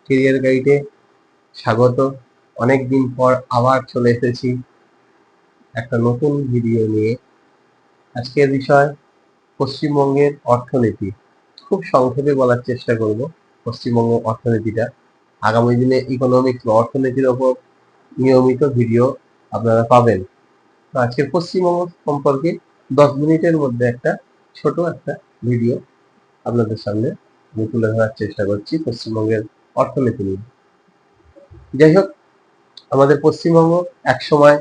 Career গাইডে স্বাগত। অনেকদিন পর আবার চলে এসেছি একটা নতুন ভিডিও নিয়ে। আজকের বিষয় পশ্চিমবঙ্গের অর্থনীতি। খুব সংক্ষেপে বলার চেষ্টা করব পশ্চিমবঙ্গ অর্থনীতিটা। আগামী দিনে ইকোনমিক্স বা অর্থনীতির ওপর নিয়মিত ভিডিও আপনারা পাবেন। তো আজকের পশ্চিমবঙ্গ সম্পর্কে 10 মিনিটের মধ্যে ছোট একটা ভিডিও আপনাদের সামনে আমি তুলে ধরার চেষ্টা করছি পশ্চিমবঙ্গের অর্থনীতি নিয়ে। যাই হোক, আমাদের পশ্চিমবঙ্গ একসময়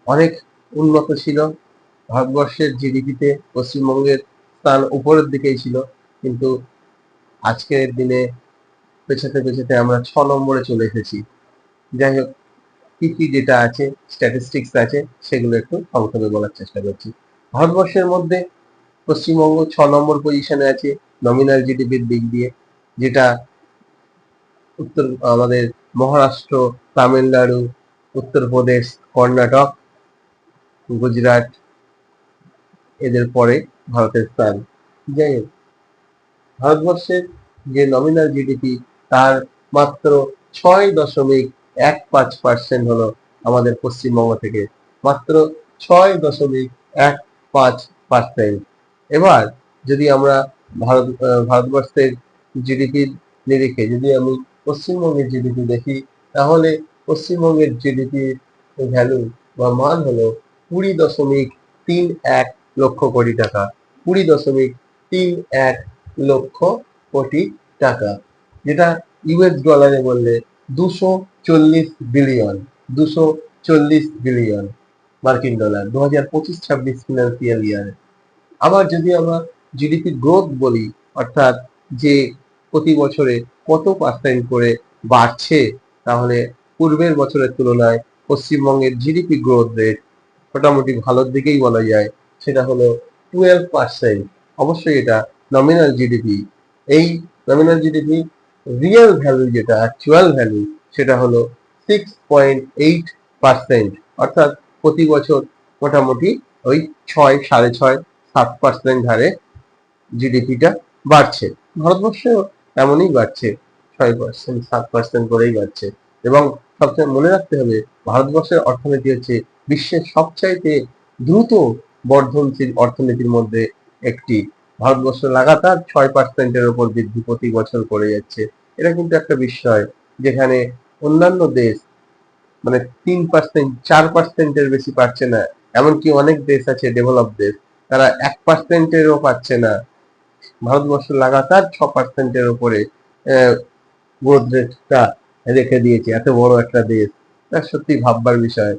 অনেক উন্নত ছিল। ভারতবর্ষের জিডিপিতে পশ্চিমবঙ্গের স্থান উপরের দিকেই ছিল, কিন্তু আজকের দিনে পেছাতে পেছাতে আমরা 6 নম্বরে চলে এসেছি। যাই হোক, কি কি ডেটা আছে, স্ট্যাটিস্টিক্স আছে, সেগুলো একটু সংক্ষেপে বলার চেষ্টা করছি। ভারতবর্ষের মধ্যে পশ্চিমবঙ্গ 6 নম্বর পজিশনে আছে নমিনাল জিডিপির দিক দিয়ে, যেটা উত্তর আমাদের মহারাষ্ট্র, তামিলনাড়ু, উত্তরপ্রদেশ, কর্ণাটক, গুজরাট এদের পরে ভারতের স্থান। যাই হোক, ভারতবর্ষের যে নমিনাল জিডিপি তার মাত্র 6.15% হলো আমাদের পশ্চিমবঙ্গ থেকে, মাত্র 6.15%। এবার যদি আমরা ভারতবর্ষের জিডিপির নিরিখে যদি আমি পশ্চিমবঙ্গের জিডিপি দেখি, তাহলে পশ্চিমবঙ্গের জিডিপির ভ্যালু বা মান হলো 20.31 লক্ষ কোটি টাকা। 20.31 লক্ষ কোটি টাকা, যেটা ইউএস ডলারে বললে 240 বিলিয়ন। 240 বিলিয়ন মার্কিন ডলার 2025-26 ফিনান্সিয়াল ইয়ারে। আবার যদি আমরা জিডিপি গ্রোথ বলি, অর্থাৎ যে প্রতি বছরে কত পার্সেন্ট করে বাড়ছে, তাহলে পূর্বের বছরের তুলনায় পশ্চিমবঙ্গের জিডিপি গ্রোথ রেট মোটামুটি ভালোর দিকেই বলা যায়। সেটা হলো 12%। অবশ্যই এটা নমিনাল জিডিপি। এই নমিনাল জিডিপি রিয়েল ভ্যালু, যেটা অ্যাকচুয়াল ভ্যালু, সেটা হলো 6.8%। অর্থাৎ প্রতি বছর মোটামুটি ওই 6, 6.5, 7% হারে জিডিপিটা বাড়ছে। ভারতবর্ষেও এমনই বাড়ছে, 6%, 7% করেই বাড়ছে। এবং সবচেয়ে মনে রাখতে হবে, ভারতবর্ষের অর্থনীতি হচ্ছে বিশ্বের সবচাইতে দ্রুত বর্ধনশীল অর্থনীতির মধ্যে একটি। ভারতবর্ষ লাগাতার 6%-এর ওপর বৃদ্ধি প্রতি বছর করে যাচ্ছে। এটা কিন্তু একটা বিষয়, যেখানে অন্যান্য দেশ মানে 3%, 4%-এর বেশি পাচ্ছে না। এমনকি অনেক দেশ আছে ডেভেলপ দেশ, তারা 1%-এরও পাচ্ছে না। ভারতবর্ষ লাগাতার 6%-এর উপরে গ্রোথ রেটটা রেখে দিয়েছে, এত বড় একটা দেশ। তা সত্যি ভাববার বিষয়।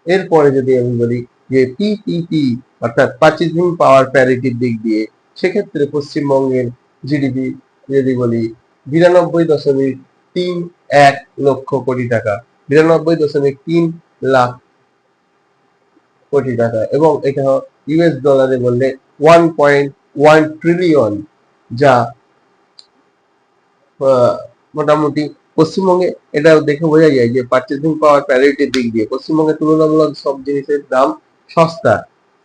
এরপরে যদি আমি বলি যে পিপিপি অর্থাৎ পারচেজিং পাওয়ার প্যারিটির দিক দিয়ে, সেক্ষেত্রে পশ্চিমবঙ্গের জিডিপি যদি বলি 92.31 লক্ষ কোটি টাকা, 92.3 লাখ কোটি টাকা। এবং এটা ইউএস ডলারে বললে 1.1 ট্রিলিয়ন, যা মোটামুটি পশ্চিমবঙ্গে এটা দেখে বোঝা যায় যে পারচেজিং পাওয়ার প্যারিটির দিক দিয়ে পশ্চিমবঙ্গে তুলনামূলক সব জিনিসের দাম সস্তা।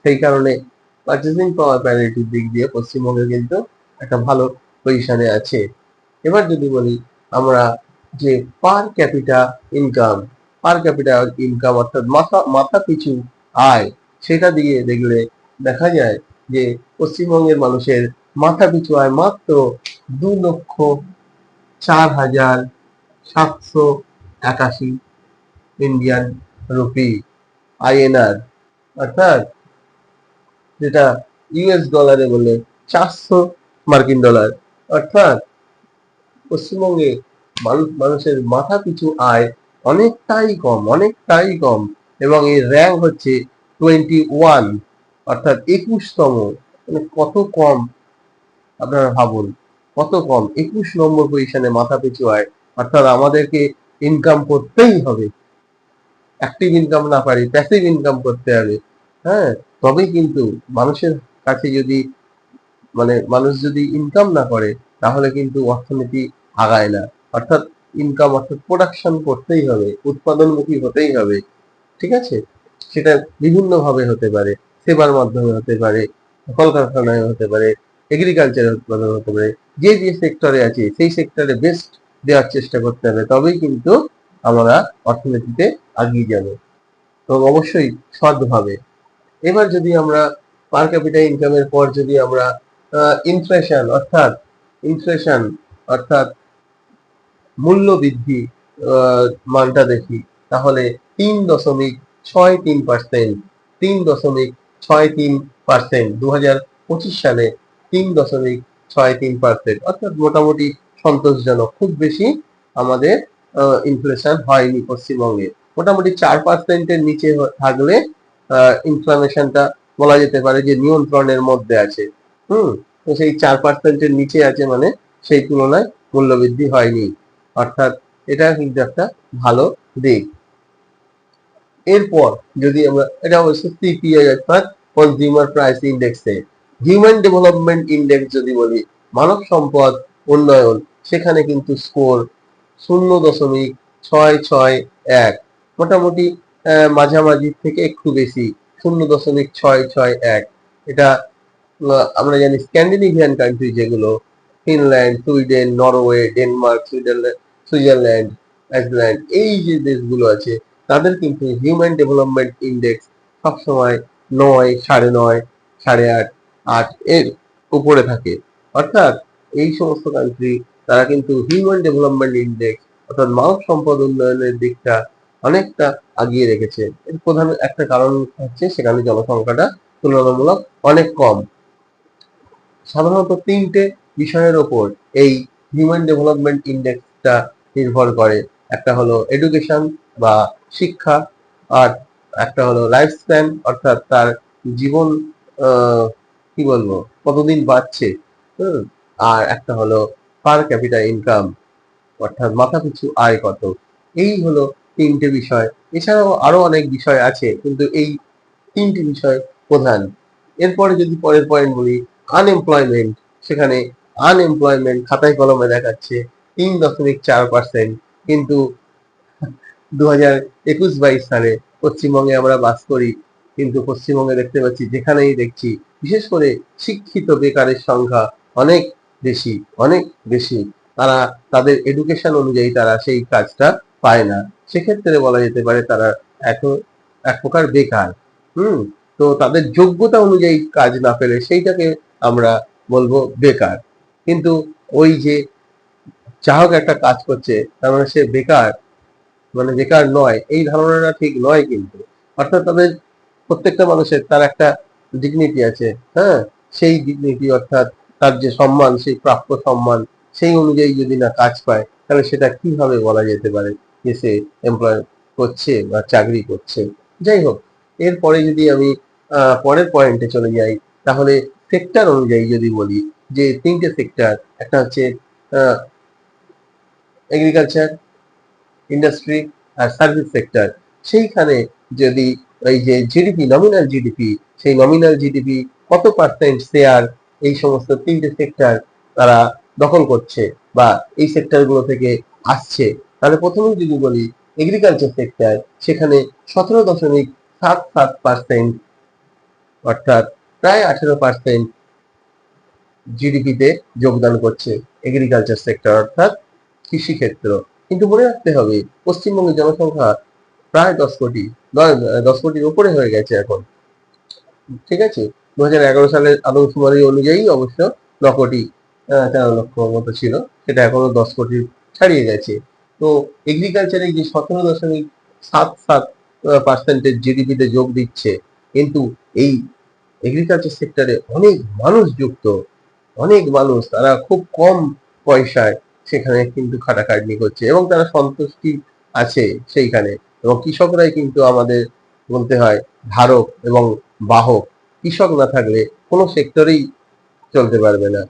সেই কারণে পারচেজিং পাওয়ার প্যারিটির দিক দিয়ে পশ্চিমবঙ্গে কিন্তু একটা ভালো পজিশনে আছে। এবার যদি বলি আমরা যে পার ক্যাপিটা ইনকাম অর্থাৎ মাথা পিছু আয়, সেটা দিয়ে দেখলে দেখা যায় যে পশ্চিমবঙ্গের মানুষের মাথা পিছু আয় মাত্র 2,04,781 ইন্ডিয়ান রুপি, আইএনআর, অর্থাৎ যেটা ইউএস ডলারে বলে 400 মার্কিন ডলার। অর্থাৎ পশ্চিমবঙ্গে মানুষের মাথা পিছু আয় অনেকটাই কম। এবং এর র্যাঙ্ক হচ্ছে 21, অর্থাৎ 21তম। মানে কত কম, আপনারা ভাবুন কত কম। 21 নম্বর পজিশনে মাথা পিছু আয়। অর্থাৎ আমাদেরকে ইনকাম করতেই হবে, অ্যাক্টিভ ইনকাম না পারি প্যাসিভ ইনকাম করতে হবে। হ্যাঁ, তবেই কিন্তু মানুষের কাছে যদি মানুষ যদি ইনকাম না করে, তাহলে কিন্তু অর্থনীতি আগায় না। অর্থাৎ ইনকাম অর্থাৎ প্রোডাকশন করতেই হবে, উৎপাদনমুখী হতেই হবে। ঠিক আছে, সেটা বিভিন্ন ভাবে হতে পারে, সেবার মাধ্যমে হতে পারে, কলকারখানায় হতে পারে, এগ্রিকালচারের উৎপাদন হতে পারে। যে যে সেক্টরে আছে সেই সেক্টরে বেস্ট দেওয়ার চেষ্টা করতে হবে, তবেই কিন্তু আমরা অর্থনীতিতে এগিয়ে যাব, এবং অবশ্যই সৎভাবে। এবার যদি আমরা পার ক্যাপিটা ইনকামের পর যদি আমরা ইনফ্লেশন ইনফ্লেশন অর্থাৎ মূল্য বৃদ্ধি মানটা দেখি, তাহলে 3.63%, 3.63% 2025 সালে 3.63%, অর্থাৎ মোটামুটি সন্তোষজনক। খুব বেশি আমাদের ইনফ্লেশন হয়নি পশ্চিমবঙ্গে। মোটামুটি 4%-এর নিচে থাকলে ইনফ্লেশনটা বলা যেতে পারে যে নিয়ন্ত্রণের মধ্যে আছে। তো সেই 4%-এর নিচে আছে, মানে সেই তুলনায় মূল্যবৃদ্ধি হয়নি, অর্থাৎ এটা কিন্তু একটা ভালো দিক। এরপর যদি আমরা, এটা অবশ্য সিপিআই অর্থাৎ কনজিউমার প্রাইস ইন্ডেক্সে, হিউম্যান ডেভেলপমেন্ট ইন্ডেক্স যদি বলি, মানব সম্পদ উন্নয়ন, সেখানে কিন্তু স্কোর 0.661, মোটামুটি মাঝামাঝি থেকে একটু বেশি, 0.661। এটা আমরা জানি স্ক্যান্ডিনেভিয়ান কান্ট্রি যেগুলো, Finland, Sweden, Norway, Denmark, Switzerland, Iceland, এই যে দেশগুলো আছে, তাদের কিন্তু হিউম্যান ডেভেলপমেন্ট ইন্ডেক্স সবসময় 9, 9.5, 8.5, 8 এর উপরে থাকে। অর্থাৎ এই সমস্ত কান্ট্রি, তারা কিন্তু হিউম্যান ডেভেলপমেন্ট ইন্ডেক্স অর্থাৎ মানব সম্পদ উন্নয়নের দিকটা অনেকটা আগিয়ে রেখেছে। এর প্রধান একটা কারণ হচ্ছে সেখানে জনসংখ্যাটা তুলনামূলক অনেক কম। সাধারণত 3টে বিষয়ের ওপর এই হিউম্যান ডেভেলপমেন্ট ইন্ডেক্সটা নির্ভর করে। একটা হলো এডুকেশন বা শিক্ষা, আর একটা হলো লাইফ স্প্যান অর্থাৎ তার জীবন কি বলবো কতদিন বাঁচছে, আর একটা হলো পার ক্যাপিটা ইনকাম অর্থাৎ মাথাপিছু আয় কত। এই হলো 3টে বিষয়। এছাড়াও আরো অনেক বিষয় আছে, কিন্তু এই 3টে বিষয় প্রধান। এরপরে যদি পরের পয়েন্ট বলি, আনএমপ্লয়মেন্ট, সেখানে আনএমপ্লয়মেন্ট খাতায় কলমে দেখাচ্ছে 3.4%, কিন্তু 2021-22 সালে পশ্চিমবঙ্গে আমরা বাস করি, কিন্তু পশ্চিমবঙ্গে দেখতে পাচ্ছি, যেখানেই দেখছি, বিশেষ করে শিক্ষিত বেকারের সংখ্যা অনেক বেশি, অনেক বেশি। তারা তাদের এডুকেশন অনুযায়ী তারা সেই কাজটা পায় না। সেক্ষেত্রে বলা যেতে পারে তারা এক এক প্রকার বেকার। হুম তো তাদের যোগ্যতা অনুযায়ী কাজ না পেলে সেইটাকে আমরা বলবো বেকার। কিন্তু ওই যে চাহক একটা কাজ করছে, তার মানে সে বেকার, মানে বেকার নয়, এই ধারণাটা ঠিক নয় কিন্তু। অর্থাৎ তাদের প্রত্যেকটা মানুষের তার একটা ডিগনিটি আছে, হ্যাঁ, সেই ডিগনিটি অর্থাৎ তার যে সম্মান, সেই প্রাপ্য সম্মান, সেই অনুযায়ী যদি না কাজ পায়, তাহলে সেটা কিভাবে বলা যেতে পারে যে সে এমপ্লয় করছে বা চাকরি করছে। যাই হোক, এরপরে যদি আমি পরের পয়েন্টে চলে যাই, তাহলে সেক্টর অনুযায়ী যদি বলি, যে 3টে সেক্টর, একটা হচ্ছে এগ্রিকালচার, ইন্ডাস্ট্রি আর সার্ভিস সেক্টর, সেইখানে যদি এই যে জিডিপি, নমিনাল জিডিপি, সেই নমিনাল জিডিপি কত পার্সেন্ট শেয়ার এই সমস্ত 3টে সেক্টর তারা দখল করছে বা এই সেক্টরগুলো থেকে আসছে, তাহলে প্রথমেই যদি বলি এগ্রিকালচার সেক্টর, সেখানে 17.77%, অর্থাৎ প্রায় 18% জিডিপিতে যোগদান করছে এগ্রিকালচার সেক্টর অর্থাৎ কৃষি ক্ষেত্র। কিন্তু মনে রাখতে হবে, পশ্চিমবঙ্গের জনসংখ্যা প্রায় 10 কোটি, 10 কোটির উপরে হয়ে গেছে এখন, ঠিক আছে। 2011 সালের আদমশুমারি অনুযায়ী অবশ্য 9 কোটি 13 লক্ষ মতো ছিল, সেটা এখনো 10 কোটি ছাড়িয়ে গেছে। তো এগ্রিকালচারে যে 17.77% জিডিপিতে যোগ দিচ্ছে, কিন্তু এই এগ্রিকালচার সেক্টরে অনেক মানুষ যুক্ত, অনেক মানুষ, তারা খুব কম পয়সায় সেখানে কিন্তু খাটাখাটনি করছে এবং তারা সন্তুষ্টি আছে সেইখানে। এবং কৃষকরাই কিন্তু আমাদের বলতে হয় ধারক এবং বাহক। কৃষক না থাকলে কোনো সেক্টরেই চলতে পারবে না,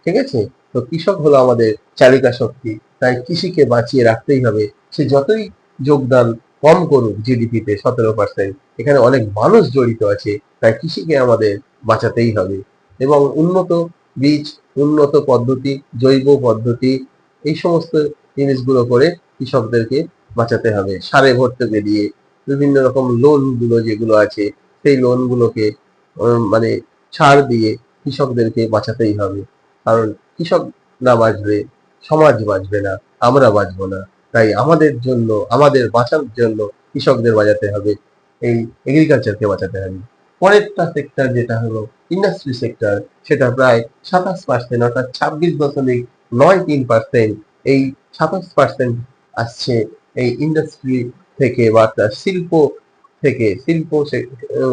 ঠিক আছে। তো কৃষক হলো আমাদের চালিকা শক্তি, তাই কৃষিকে বাঁচিয়ে রাখতেই হবে। সে যতই যোগদান কম করুক জিডিপিতে 17%, এখানে অনেক মানুষ জড়িত আছে, তাই কৃষিকে আমাদের বাঁচাতেই হবে। এবং উন্নত বীজ, উন্নত পদ্ধতি, জৈব পদ্ধতি, এই সমস্ত জিনিসগুলো করে কৃষকদেরকে বাঁচাতে হবে। সারে ভর্তুকি দিয়ে, বিভিন্ন রকম লোন গুলো যেগুলো আছে, সেই লোন গুলোকে মানে ছাড় দিয়ে কৃষকদেরকে বাঁচাতেই হবে। কারণ কৃষক না বাঁচলে সমাজ বাঁচবে না, আমরা বাঁচবো না। তাই আমাদের জন্য, আমাদের বাঁচানোর জন্য কৃষকদের বাঁচাতে হবে, এই এগ্রিকালচারকে বাঁচাতে হবে। পরেরটা সেক্টর যেটা হলো ইন্ডাস্ট্রি সেক্টর, সেটা প্রায় 27%, অর্থাৎ 26.93%। এই 27% আসছে এই ইন্ডাস্ট্রি থেকে বা শিল্প থেকে,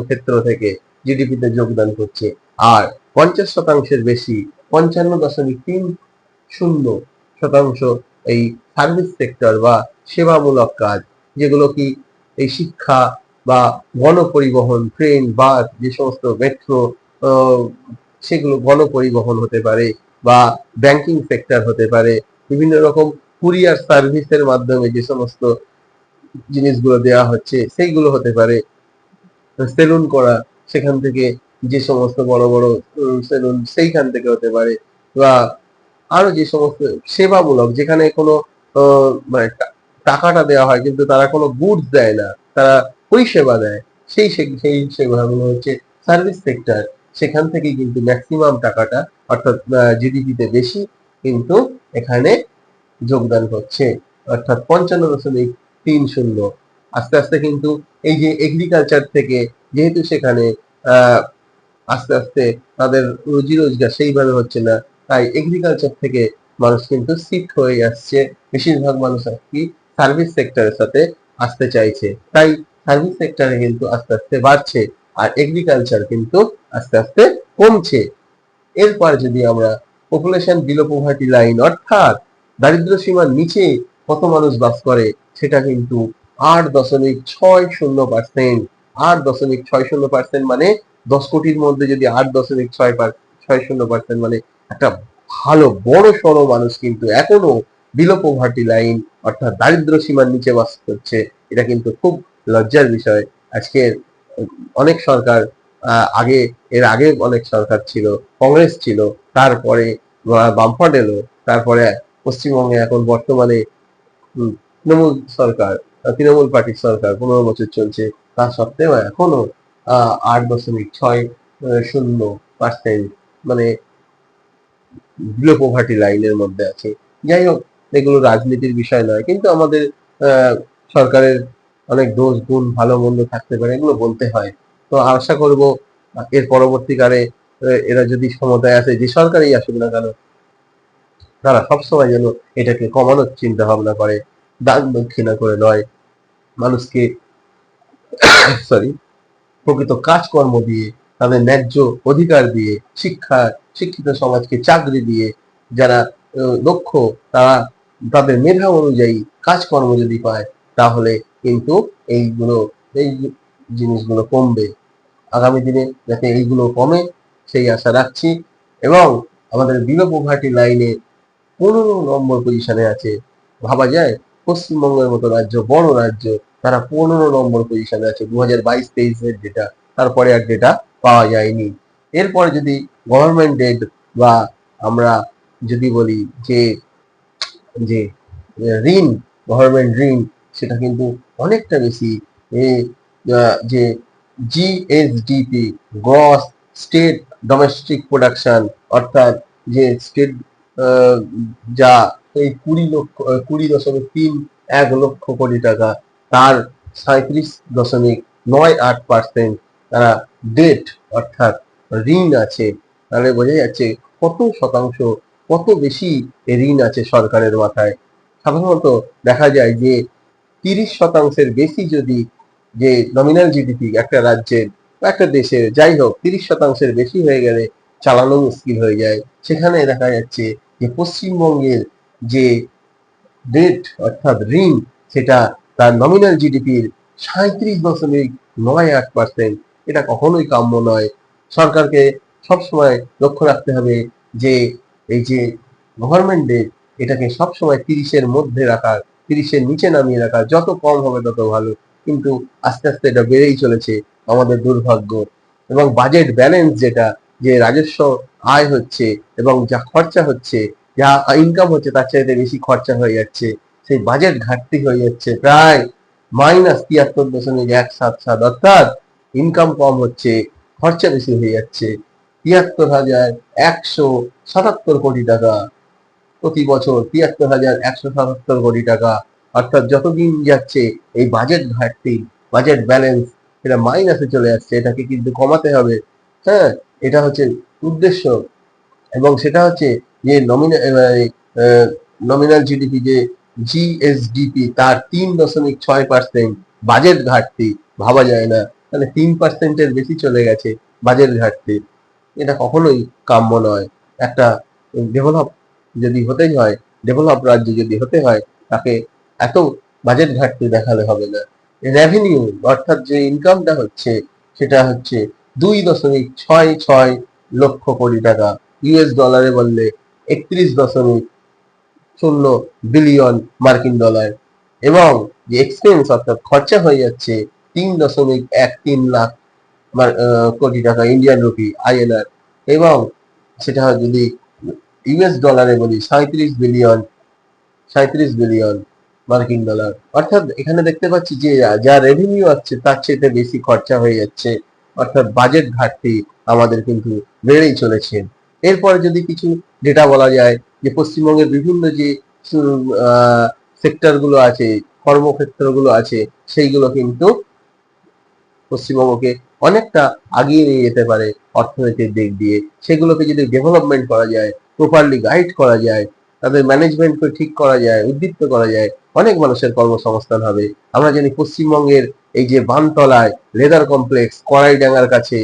ক্ষেত্র থেকে জিডিপিতে যোগদান করছে। আর 50%-এর বেশি, 55.30% এই সার্ভিস সেক্টর বা সেবামূলক কাজ, যেগুলো কি এই শিক্ষা বা গণপরিবহন, ট্রেন, বাস, যে সমস্ত মেট্রো, সেগুলো গণপরিবহন হতে পারে, বা ব্যাংকিং সেক্টর হতে পারে, বিভিন্ন রকম কুরিয়ার সার্ভিসের মাধ্যমে যে সমস্ত জিনিসগুলো দেওয়া হচ্ছে সেইগুলো হতে পারে, সেলুন করা, সেখান থেকে যে সমস্ত বড় বড় সেলুন সেইখান থেকে হতে পারে, বা আরো যে সমস্ত সেবামূলক, যেখানে কোনো মানে টাকাটা দেওয়া হয় কিন্তু তারা কোনো গুডস দেয় না, তারা পরিষেবা দেয়, সেই সেবাগুলো হচ্ছে সার্ভিস সেক্টর। সেখান থেকে কিন্তু ম্যাক্সিমাম টাকাটা, অর্থাৎ জিডিপিতে বেশি কিন্তু এখানে যোগদান করছে, অর্থাৎ 55.30। আস্তে আস্তে কিন্তু এই যে এগ্রিকালচার থেকে, যেহেতু সেখানে আহ আস্তে আস্তে তাদের রুজি রোজগার সেইভাবে হচ্ছে না, তাই এগ্রিকালচার থেকে মানুষ কিন্তু শিফট হয়ে যাচ্ছে, বেশিরভাগ মানুষ আর কি সার্ভিস সেক্টরের সাথে আসতে চাইছে। তাই সার্ভিস সেক্টরে কিন্তু আস্তে আস্তে বাড়ছে, আর এগ্রিকালচার কিন্তু আস্তে আস্তে কমছে। এরপর যদি আমরা পপুলেশন বিলো পভার্টি লাইন, অর্থাৎ দারিদ্র সীমার নিচে কত মানুষ বাস করে, সেটা কিন্তু 8.60%। 8.60% মানে 10 কোটির মধ্যে যদি 8.60%, মানে একটা ভালো বড় সড়ো মানুষ কিন্তু এখনো বিলো পভার্টি লাইন, অর্থাৎ দারিদ্র সীমার নিচে বাস করছে। এটা কিন্তু খুব লজ্জার বিষয়। আজকে অনেক সরকার, এর আগে অনেক সরকার ছিল, কংগ্রেস ছিল, তারপরে বামফ্রন্ট এলো, তারপরে পশ্চিমবঙ্গে এখন বর্তমানে তৃণমূল সরকার, তৃণমূল পার্টির সরকার 15 বছর চলছে, তা সত্ত্বেও এখনো 8.60% মানে বিলো পভার্টি লাইনের মধ্যে আছে। যাই হোক, এগুলো রাজনীতির বিষয় নয়, কিন্তু আমাদের সরকারের অনেক দোষ গুণ ভালো মন্দ থাকতে পারে, এগুলো বলতে হয়। তো আশা করব এর পরবর্তীকালে এরা যদি ক্ষমতায় আসে, যে সরকারই আসুক না কেন, তারা সবসময় যেন এটাকে কমানোর চিন্তা ভাবনা করে, দান দক্ষিণা করে নয়, মানুষকে সরি প্রকৃত কাজকর্ম দিয়ে, তাদের ন্যায্য অধিকার দিয়ে, শিক্ষিত সমাজকে চাকরি দিয়ে, যারা দক্ষ, তারা তাদের মেধা অনুযায়ী কাজকর্ম যদি পায়, তাহলে কিন্তু এইগুলো, এই জিনিসগুলো কমবে। আগামী দিনে যাতে এইগুলো কমে, সেই আশা রাখছি। এবং আমাদের বিলো পভার্টি লাইনে 15 নম্বর পজিশনে আছে। ভাবা যায়, পশ্চিমবঙ্গের মতো রাজ্য, বড় রাজ্য, তারা 15 নম্বর পজিশনে আছে 2022-23-এর ডেটা, তারপরে আর ডেটা পাওয়া যায়নি। এরপরে যদি গভর্নমেন্ট এড বা আমরা যদি বলি যে যে ঋণ, গভর্নমেন্ট ঋণ, সেটা কিন্তু অনেকটা বেশি। যে GSDP, gross state domestic production, অর্থাৎ যে স্টেট যা এই 20.31 লক্ষ টাকা, তার 37.98% তারা ডেট, অর্থাৎ ঋণ আছে। তাহলে বোঝা যাচ্ছে কত শতাংশ, কত বেশি ঋণ আছে সরকারের মাথায়। সাধারণত দেখা যায় যে 30%-এর বেশি যদি, যে নমিনাল জিডিপি একটা রাজ্যের বা একটা দেশের, যাই হোক, 30%-এর বেশি হয়ে গেলে চালানো মুশকিল হয়ে যায়। সেখানে দেখা যাচ্ছে যে পশ্চিমবঙ্গের যে ডেট, অর্থাৎ ঋণ, সেটা তার নমিনাল জিডিপির 37.98%। এটা কখনোই কাম্য নয়। সরকারকে সবসময় লক্ষ্য রাখতে হবে যে এই যে গভর্নমেন্ট ডেট, এটাকে সবসময় 30-এর মধ্যে রাখার, 30-এর নিচে নামিয়ে রাখার, যত কম হবে তত ভালো। কিন্তু আস্তে আস্তে এটা বেড়েই চলেছে, আমাদের দুর্ভাগ্য। এবং বাজেট ব্যালেন্স, যেটা যে রাজস্ব আয় হচ্ছে এবং যা খরচা হচ্ছে, যা ইনকাম হচ্ছে, তার চাইতে বেশি খরচা হয়ে যাচ্ছে, সেই বাজেট ঘাটতি হয়ে যাচ্ছে প্রায় -73.177, অর্থাৎ ইনকাম কম হচ্ছে, খরচা বেশি হয়ে যাচ্ছে। 73,177 কোটি টাকা। প্রতি বছর ৭৩,১৭৭ কোটি টাকা। অর্থাৎ যতদিন যাচ্ছে এই বাজেট ঘাটতি, বাজেট ব্যালেন্স, এটা মাইনাসে চলে যাচ্ছে। এটাকে কিন্তু কমাতে হবে। হ্যাঁ, এটা হচ্ছে উদ্দেশ্য। এবং সেটা হচ্ছে যে নমিনাল জিডিপি, যে জিএসডিপি, তার ৩.৬% বাজেট ঘাটতি। ভাবা যায় না, মানে ৩%-এর বেশি চলে গেছে বাজেট ঘাটতি। এটা কখনোই কাম্য নয়। একটা ডেভেলপ যদি হতে হয়, ডেভেলপ রাজ্য যদি হতে হয়, তাকে এত বাজেট ঘাটতি দেখালে হবে না। রেভিনিউ অর্থাৎ যে ইনকামটা হচ্ছে, সেটা হচ্ছে ২.৬৬ লক্ষ কোটি টাকা। ইউএস ডলারে বললে ৩১.০ বিলিয়ন মার্কিন ডলার। এবং যে এক্সপেন্স অর্থাৎ খরচা হয়ে যাচ্ছে ৩.১৩ লাখ কোটি টাকা, ইন্ডিয়ান রুপি, আইএনআর। এবং সেটা যদি ইউএস ডলারে বলি ৩৭ বিলিয়ন মার্কিন ডলার। অর্থাৎ এখানে দেখতে পাচ্ছি যে যা রেভিনিউ আসছে তার চেয়ে বেশি খরচা হয়ে যাচ্ছে। অর্থাৎ বাজেট ঘাটতি আমাদের কিন্তু বেড়েই চলেছে। এরপরে যদি কিছু ডেটা বলা যায়, যে পশ্চিমবঙ্গের বিভিন্ন যে সেক্টর গুলো আছে, কর্মক্ষেত্রগুলো আছে, সেইগুলো কিন্তু পশ্চিমবঙ্গকে অনেকটা আগিয়ে নিয়ে যেতে পারে অর্থনীতির দিক দিয়ে। সেগুলোকে যদি ডেভেলপমেন্ট করা যায়, প্রপারলি গাইড করা যায়, তাদের ম্যানেজমেন্টকে ঠিক করা যায়, উদ্দীপ্ত করা যায়, অনেক মানুষের কর্মসংস্থান হবে। আমরা জানি পশ্চিমবঙ্গের এই যে বানতলায় লেদার কমপ্লেক্স, কড়াইডাঙ্গার কাছে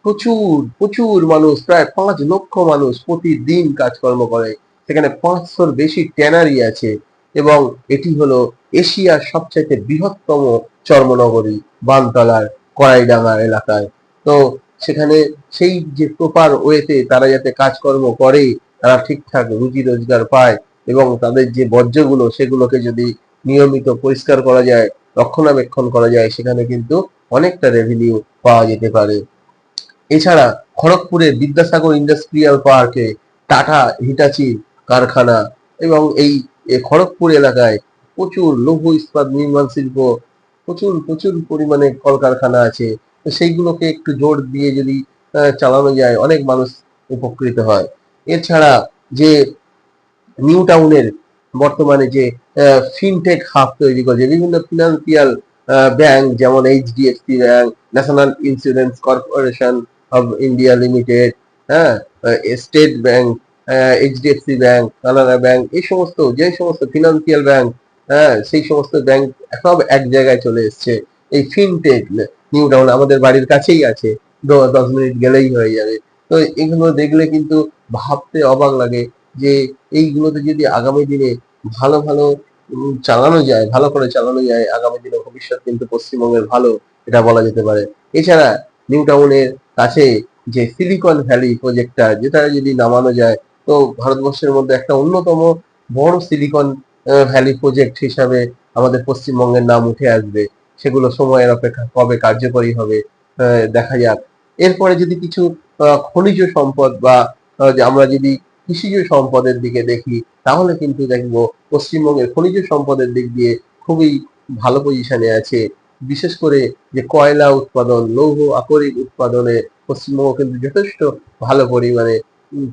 প্রচুর প্রচুর মানুষ, প্রায় ৫ লক্ষ মানুষ প্রতিদিন কাজকর্ম করে। সেখানে ৫০০-র বেশি ট্যানারি আছে। এবং এটি হলো এশিয়ার সবচাইতে বৃহত্তম চর্মনগরী, বানতলার কড়াইডাঙ্গা এলাকায়। তো সেখানে সেই যে প্রপার ওয়েতে তারা যাতে কাজকর্ম করে, তারা ঠিকঠাক রুজি রোজগার পায়, এবং তাদের যে বর্জ্যগুলো সেগুলোকে যদি নিয়মিত পরিষ্কার করা যায়, রক্ষণাবেক্ষণ করা যায়, সেখানে কিন্তু অনেকটা রেভিনিউ পাওয়া যেতে পারে। এছাড়া খড়গপুরের বিদ্যাসাগর ইন্ডাস্ট্রিয়াল পার্কে টাটা হিটাচির কারখানা, এবং এই খড়গপুর এলাকায় প্রচুর লৌহ ইস্পাত নির্মাণ শিল্প, প্রচুর প্রচুর পরিমাণে কলকারখানা আছে। তো সেইগুলোকে একটু জোর দিয়ে যদি চালানো যায়, অনেক মানুষ উপকৃত হয়। এছাড়া যে নিউ টাউনের বর্তমানে যে ফিনটেক হাব তৈরি করছে, বিভিন্ন ফিনান্সিয়াল ব্যাংক, যেমন HDFC bank, National Insurance Corporation of India Limited, হ্যাঁ, State Bank, HDFC bank, Canara bank, এই সমস্ত যে সমস্ত ফিনান্সিয়াল ব্যাংক, হ্যাঁ, সেই সমস্ত ব্যাংক সব এক জায়গায় চলে এসছে। এই ফিনটেক নিউ টাউন আমাদের বাড়ির কাছেই আছে, 10 মিনিট গেলেই হয়ে যাবে। তো এগুলো দেখলে কিন্তু ভাবতে অবাক লাগে যে এইগুলোতে যদি আগামী দিনে ভালো ভালো চালানো যায়, ভালো করে চালানো যায়, আগামী দিনে ভবিষ্যৎ কিন্তু পশ্চিমবঙ্গের ভালো, এটা বলা যেতে পারে। এছাড়া নিউ টাউনের কাছে যে সিলিকন ভ্যালি প্রজেক্টটা, যেটা যদি নামানো যায়, তো ভারতবর্ষের মধ্যে একটা অন্যতম বড় সিলিকন ভ্যালি প্রজেক্ট হিসাবে আমাদের পশ্চিমবঙ্গের নাম উঠে আসবে। সেগুলো সময়ের অপেক্ষা, কবে কার্যকরী হবে দেখা যাক। এরপরে যদি কিছু খনিজ সম্পদ বা যে আমরা যদি কৃষিজ সম্পদের দিকে দেখি, তাহলে কিন্তু দেখবো পশ্চিমবঙ্গের খনিজ সম্পদের দিক দিয়ে খুবই ভালো পজিশনে আছে। বিশেষ করে যে কয়লা উৎপাদন, লৌহ আকরিক উৎপাদনে পশ্চিমবঙ্গ কিন্তু যথেষ্ট ভালো পরিমাণে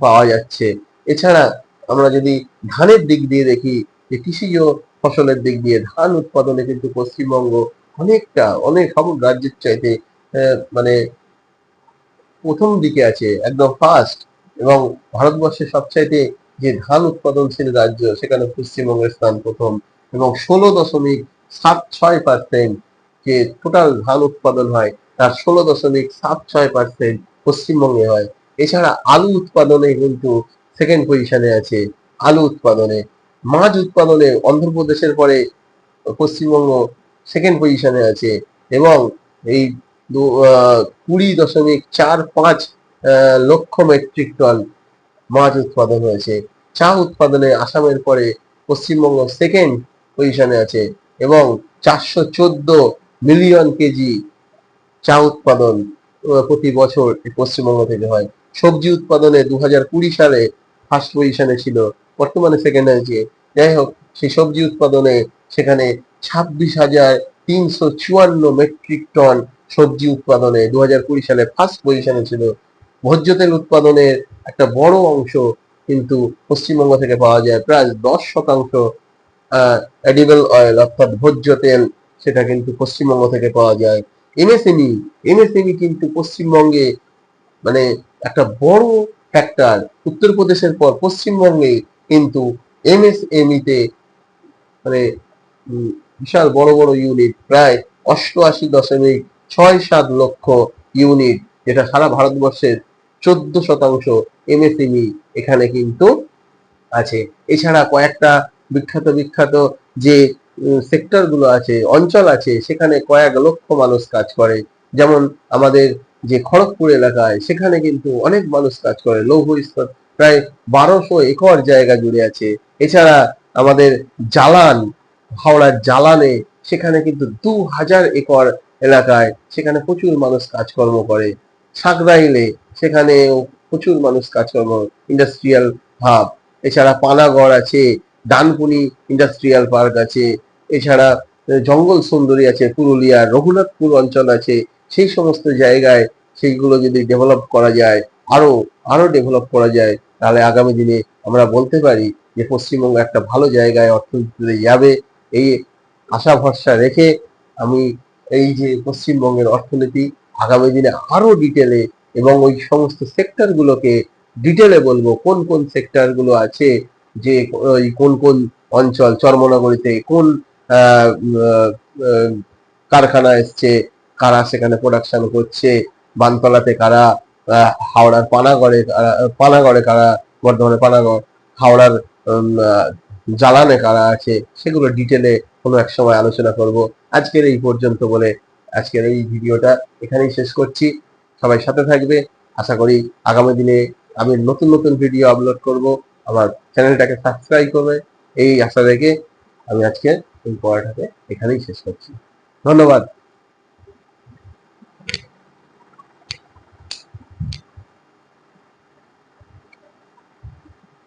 পাওয়া যাচ্ছে। এছাড়া আমরা যদি ধানের দিক দিয়ে দেখি, যে কৃষিজ ফসলের দিক দিয়ে ধান উৎপাদনে কিন্তু পশ্চিমবঙ্গ অনেকটা, অনেক সব রাজ্যের চাইতে মানে প্রথম দিকে আছে, একদম ফার্স্ট। এবং ভারতবর্ষের সবচাইতে যে ধান উৎপাদনশীল রাজ্য, সেখানে পশ্চিমবঙ্গের স্থান প্রথম। এবং 16.76% যে টোটাল ধান উৎপাদন হয়, তার 16.76% পশ্চিমবঙ্গে হয়। এছাড়া আলু উৎপাদনে কিন্তু সেকেন্ড পজিশনে আছে। আলু উৎপাদনে, মাছ উৎপাদনে অন্ধ্রপ্রদেশের পরে পশ্চিমবঙ্গ সেকেন্ড পজিশনে আছে। এবং এই 20.45 লক্ষ মেট্রিক টন মাছ উৎপাদন হয়েছে। চা উৎপাদনে আসামের পরে পশ্চিমবঙ্গ সেকেন্ড পজিশনে আছে। এবং 414 মিলিয়ন কেজি চা উৎপাদন প্রতি বছর পশ্চিমবঙ্গ থেকে হয়। সবজি উৎপাদনে 2020 সালে ফার্স্ট পজিশনে ছিল, বর্তমানে সেকেন্ড হয়েছে। যাই হোক, সেই সবজি উৎপাদনে সেখানে 26,354 মেট্রিক টন সবজি উৎপাদনে 2020 সালে ফার্স্ট পজিশনে ছিল। ভোজ্য তেল উৎপাদনের একটা বড় অংশ কিন্তু পশ্চিমবঙ্গ থেকে পাওয়া যায়। প্রায় 10% এডিবল অয়েল অর্থাৎ ভোজ্য তেল, সেটা কিন্তু পশ্চিমবঙ্গ থেকে পাওয়া যায়। এমএসএমই এমএসএমই কিন্তু পশ্চিমবঙ্গে মানে একটা বড় ফ্যাক্টর। উত্তরপ্রদেশের পর পশ্চিমবঙ্গে কিন্তু এমএসএমই তে মানে বিশাল বড় বড় ইউনিট, প্রায় 88.67 লক্ষ ইউনিট, যেটা সারা ভারতবর্ষের 14% এমএসএমই এখানে কিন্তু আছে। এছাড়া কয়েকটা বিখ্যাত বিখ্যাত যে সেক্টর গুলো আছে, অঞ্চল আছে, সেখানে কয়েক লক্ষ মানুষ কাজ করে। যেমন আমাদের যে খড়গপুর এলাকায়, সেখানে কিন্তু অনেক মানুষ কাজ করে। লৌহ ইস্পাত প্রায় 1200 একর জায়গা জুড়ে আছে। এছাড়া আমাদের জালান, হাওড়ার জালানে, সেখানে কিন্তু 2000 একর এলাকায় সেখানে প্রচুর মানুষ কাজকর্ম করে। সাকরাইলে সেখানেও প্রচুর মানুষ কাজকর্ম, ইন্ডাস্ট্রিয়াল হাব। এছাড়া পানাগড় আছে, ডানকুনি ইন্ডাস্ট্রিয়াল পার্ক আছে। এছাড়া জঙ্গল সুন্দরী আছে, পুরুলিয়ার রঘুনাথপুর অঞ্চল আছে। সেই সমস্ত জায়গায় সেইগুলো যদি ডেভেলপ করা যায়, আরো আরো ডেভেলপ করা যায়, তাহলে আগামী দিনে আমরা বলতে পারি যে পশ্চিমবঙ্গ একটা ভালো জায়গায় অর্থনীতিতে যাবে। এই আশা ভরসা রেখে আমি এই যে পশ্চিমবঙ্গের অর্থনীতি আগামী দিনে আরো ডিটেলে এবং ওই সমস্ত সেক্টর গুলোকে ডিটেলে বলবো, কোন কোন সেক্টর গুলো আছে, যে ওই কোন কোন অঞ্চল, চর্মনগরীতে কোন আহ, আহ, আহ, কারখানা এসছে, কারা সেখানে প্রোডাকশন করছে, বানতলাতে কারা, হাওড়ার পানাগড়ে কারা, বর্ধমানে পানাগড়, হাওড়ার জালানে কারা আছে, সেগুলো ডিটেলে কোনো এক সময় আলোচনা করব। আজকের এই পর্যন্ত বলে আজকের এই ভিডিওটা এখানেই শেষ করছি। সবাই সাথে থাকবে। আশা করি আগামী দিনে আমি নতুন নতুন ভিডিও আপলোড করব। আমার চ্যানেলটাকে সাবস্ক্রাইব করবে, এই আশা রেখে আমি আজকে এই পড়াটাকে এখানেই শেষ করছি। ধন্যবাদ।